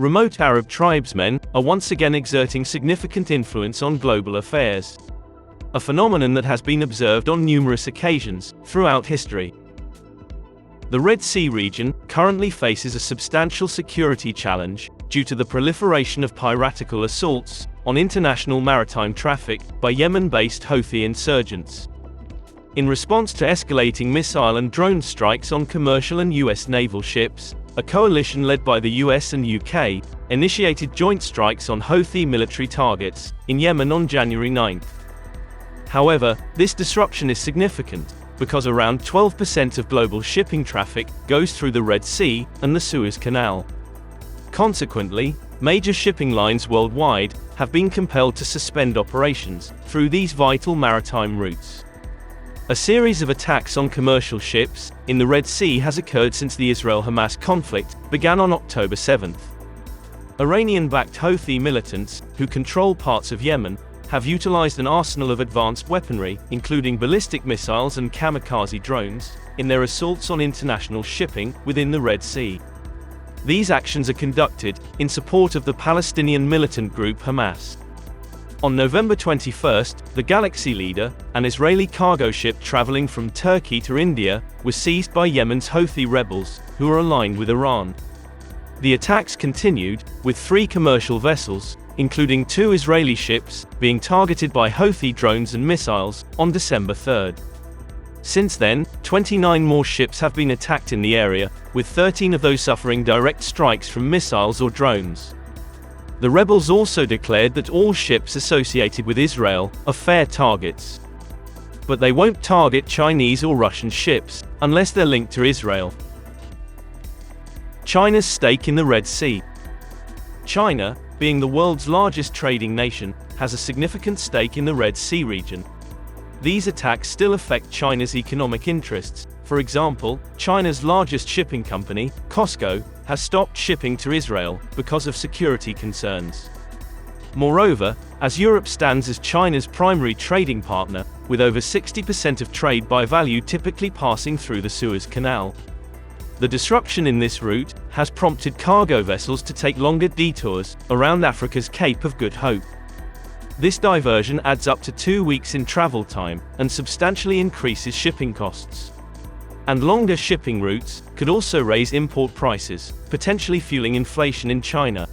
remote Arab tribesmen are once again exerting significant influence on global affairs. A phenomenon that has been observed on numerous occasions throughout history. The Red Sea region currently faces a substantial security challenge due to the proliferation of piratical assaults on international maritime traffic by Yemen-based Houthi insurgents. In response to escalating missile and drone strikes on commercial and U.S. naval ships, a coalition led by the US and UK initiated joint strikes on Houthi military targets in Yemen on January 9. However, this disruption is significant because around 12% of global shipping traffic goes through the Red Sea and the Suez Canal. Consequently, major shipping lines worldwide have been compelled to suspend operations through these vital maritime routes. A series of attacks on commercial ships in the Red Sea has occurred since the Israel-Hamas conflict began on October 7. Iranian-backed Houthi militants, who control parts of Yemen, have utilized an arsenal of advanced weaponry, including ballistic missiles and kamikaze drones, in their assaults on international shipping within the Red Sea. These actions are conducted in support of the Palestinian militant group Hamas. On November 21, the Galaxy Leader, an Israeli cargo ship traveling from Turkey to India, was seized by Yemen's Houthi rebels, who are aligned with Iran. The attacks continued, with 3 commercial vessels, including 2 Israeli ships, being targeted by Houthi drones and missiles on December 3. Since then, 29 more ships have been attacked in the area, with 13 of those suffering direct strikes from missiles or drones. The rebels also declared that all ships associated with Israel are fair targets. But they won't target Chinese or Russian ships, unless they're linked to Israel. China's stake in the Red Sea. China, being the world's largest trading nation, has a significant stake in the Red Sea region. These attacks still affect China's economic interests. For example, China's largest shipping company, COSCO, has stopped shipping to Israel because of security concerns. Moreover, as Europe stands as China's primary trading partner, with over 60% of trade by value typically passing through the Suez Canal, the disruption in this route has prompted cargo vessels to take longer detours around Africa's Cape of Good Hope. This diversion adds up to 2 weeks in travel time and substantially increases shipping costs. And longer shipping routes could also raise import prices, potentially fueling inflation in China.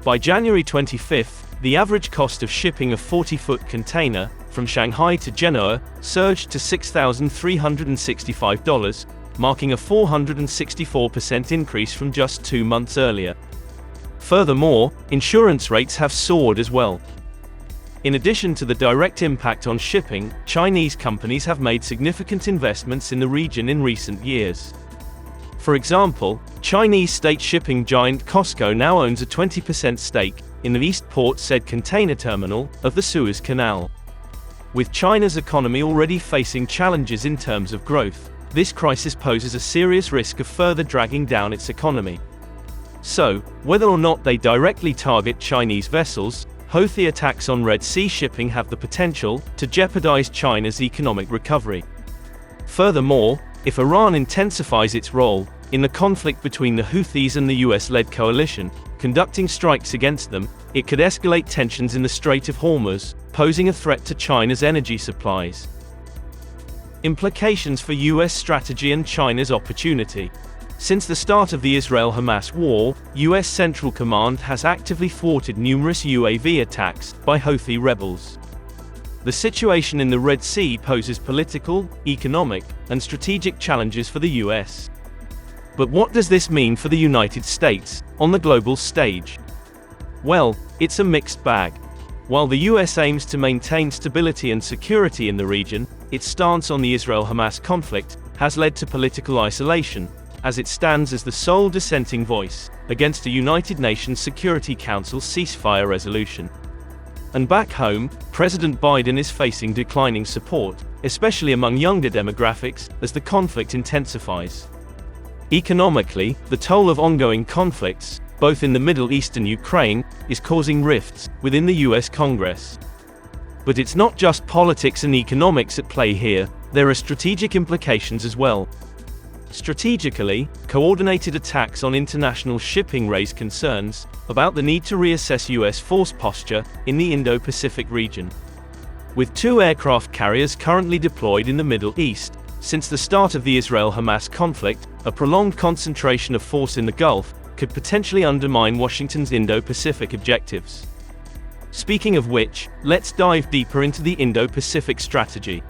By January 25, the average cost of shipping a 40-foot container from Shanghai to Genoa surged to $6,365, marking a 464% increase from just 2 months earlier. Furthermore, insurance rates have soared as well. In addition to the direct impact on shipping, Chinese companies have made significant investments in the region in recent years. For example, Chinese state shipping giant COSCO now owns a 20% stake in the East Port Said container terminal of the Suez Canal. With China's economy already facing challenges in terms of growth, this crisis poses a serious risk of further dragging down its economy. So, whether or not they directly target Chinese vessels, Houthi attacks on Red Sea shipping have the potential to jeopardize China's economic recovery. Furthermore, if Iran intensifies its role in the conflict between the Houthis and the US-led coalition, conducting strikes against them, it could escalate tensions in the Strait of Hormuz, posing a threat to China's energy supplies. Implications for US strategy and China's opportunity. Since the start of the Israel-Hamas war, US Central Command has actively thwarted numerous UAV attacks by Houthi rebels. The situation in the Red Sea poses political, economic, and strategic challenges for the US. But what does this mean for the United States on the global stage? Well, it's a mixed bag. While the US aims to maintain stability and security in the region, its stance on the Israel-Hamas conflict has led to political isolation, as it stands as the sole dissenting voice against a United Nations Security Council ceasefire resolution. And back home, President Biden is facing declining support, especially among younger demographics, as the conflict intensifies. Economically, the toll of ongoing conflicts, both in the Middle East and Ukraine, is causing rifts within the US Congress. But it's not just politics and economics at play here, there are strategic implications as well. Strategically, coordinated attacks on international shipping raise concerns about the need to reassess US force posture in the Indo-Pacific region. With 2 aircraft carriers currently deployed in the Middle East, since the start of the Israel-Hamas conflict, a prolonged concentration of force in the Gulf could potentially undermine Washington's Indo-Pacific objectives. Speaking of which, let's dive deeper into the Indo-Pacific strategy.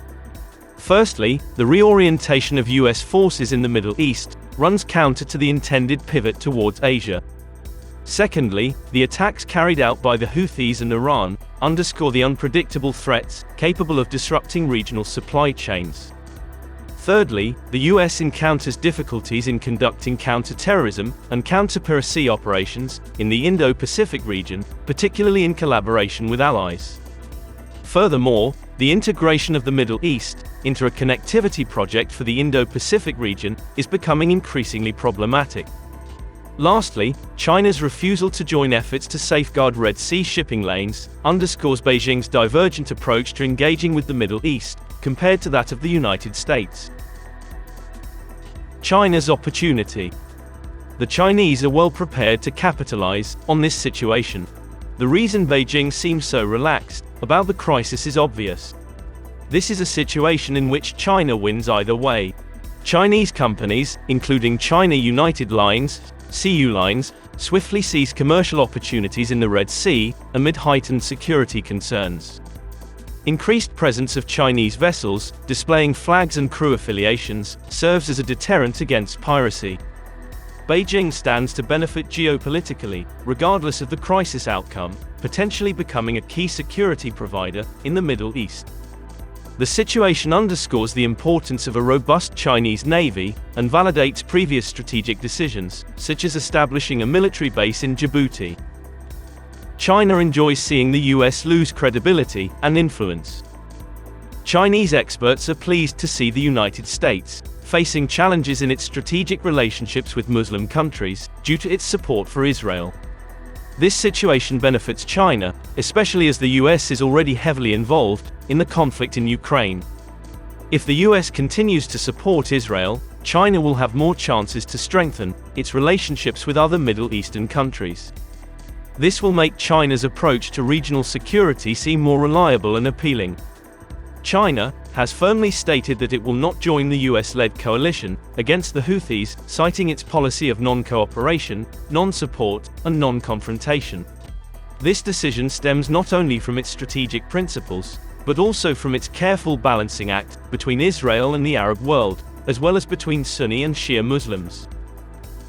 Firstly, the reorientation of US forces in the Middle East runs counter to the intended pivot towards Asia. Secondly, the attacks carried out by the Houthis and Iran underscore the unpredictable threats capable of disrupting regional supply chains. Thirdly, the US encounters difficulties in conducting counter-terrorism and counter-piracy operations in the Indo-Pacific region, particularly in collaboration with allies. Furthermore, the integration of the Middle East into a connectivity project for the Indo-Pacific region is becoming increasingly problematic. Lastly, China's refusal to join efforts to safeguard Red Sea shipping lanes underscores Beijing's divergent approach to engaging with the Middle East, compared to that of the United States. China's opportunity. The Chinese are well prepared to capitalize on this situation. The reason Beijing seems so relaxed about the crisis is obvious. This is a situation in which China wins either way. Chinese companies, including China United Lines, CU Lines, swiftly seize commercial opportunities in the Red Sea amid heightened security concerns. Increased presence of Chinese vessels, displaying flags and crew affiliations, serves as a deterrent against piracy. Beijing stands to benefit geopolitically, regardless of the crisis outcome, potentially becoming a key security provider in the Middle East. The situation underscores the importance of a robust Chinese navy and validates previous strategic decisions, such as establishing a military base in Djibouti. China enjoys seeing the US lose credibility and influence. Chinese experts are pleased to see the United States facing challenges in its strategic relationships with Muslim countries due to its support for Israel. This situation benefits China, especially as the US is already heavily involved in the conflict in Ukraine. If the US continues to support Israel, China will have more chances to strengthen its relationships with other Middle Eastern countries. This will make China's approach to regional security seem more reliable and appealing. China has firmly stated that it will not join the US-led coalition against the Houthis, citing its policy of non-cooperation, non-support, and non-confrontation. This decision stems not only from its strategic principles, but also from its careful balancing act between Israel and the Arab world, as well as between Sunni and Shia Muslims.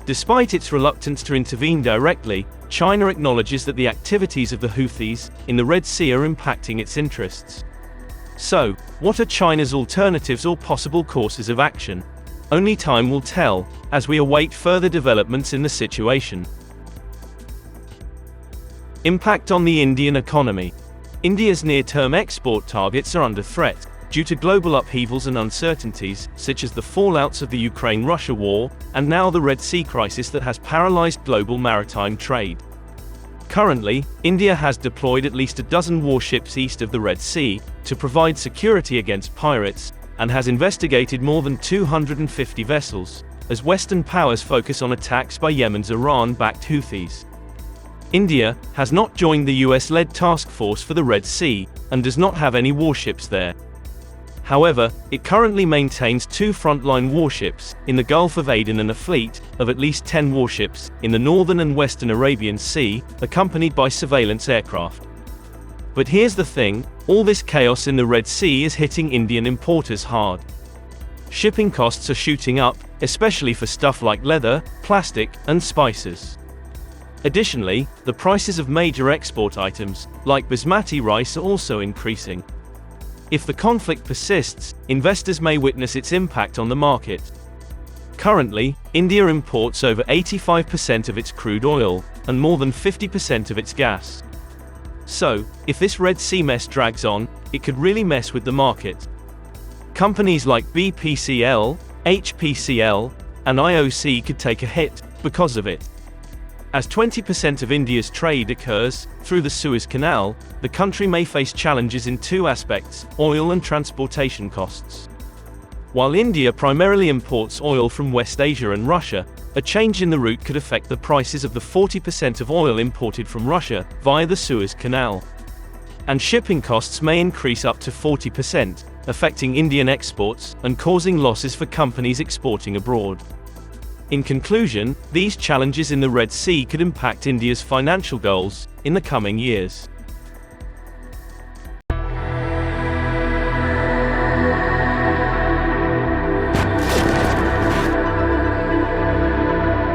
Despite its reluctance to intervene directly, China acknowledges that the activities of the Houthis in the Red Sea are impacting its interests. So, what are China's alternatives or possible courses of action? Only time will tell, as we await further developments in the situation. Impact on the Indian economy. India's near-term export targets are under threat, due to global upheavals and uncertainties, such as the fallouts of the Ukraine-Russia war, and now the Red Sea crisis that has paralyzed global maritime trade. Currently, India has deployed at least a dozen warships east of the Red Sea to provide security against pirates, and has investigated more than 250 vessels, as Western powers focus on attacks by Yemen's Iran-backed Houthis. India has not joined the US-led task force for the Red Sea, and does not have any warships there. However, it currently maintains 2 frontline warships in the Gulf of Aden and a fleet of at least 10 warships in the northern and western Arabian Sea, accompanied by surveillance aircraft. But here's the thing, all this chaos in the Red Sea is hitting Indian importers hard. Shipping costs are shooting up, especially for stuff like leather, plastic, and spices. Additionally, the prices of major export items, like basmati rice, are also increasing. If the conflict persists, investors may witness its impact on the market. Currently, India imports over 85% of its crude oil, and more than 50% of its gas. So, if this Red Sea mess drags on, it could really mess with the market. Companies like BPCL, HPCL, and IOC could take a hit because of it. As 20% of India's trade occurs through the Suez Canal, the country may face challenges in 2 aspects: oil and transportation costs. While India primarily imports oil from West Asia and Russia, a change in the route could affect the prices of the 40% of oil imported from Russia via the Suez Canal. And shipping costs may increase up to 40%, affecting Indian exports and causing losses for companies exporting abroad. In conclusion, these challenges in the Red Sea could impact India's financial goals in the coming years.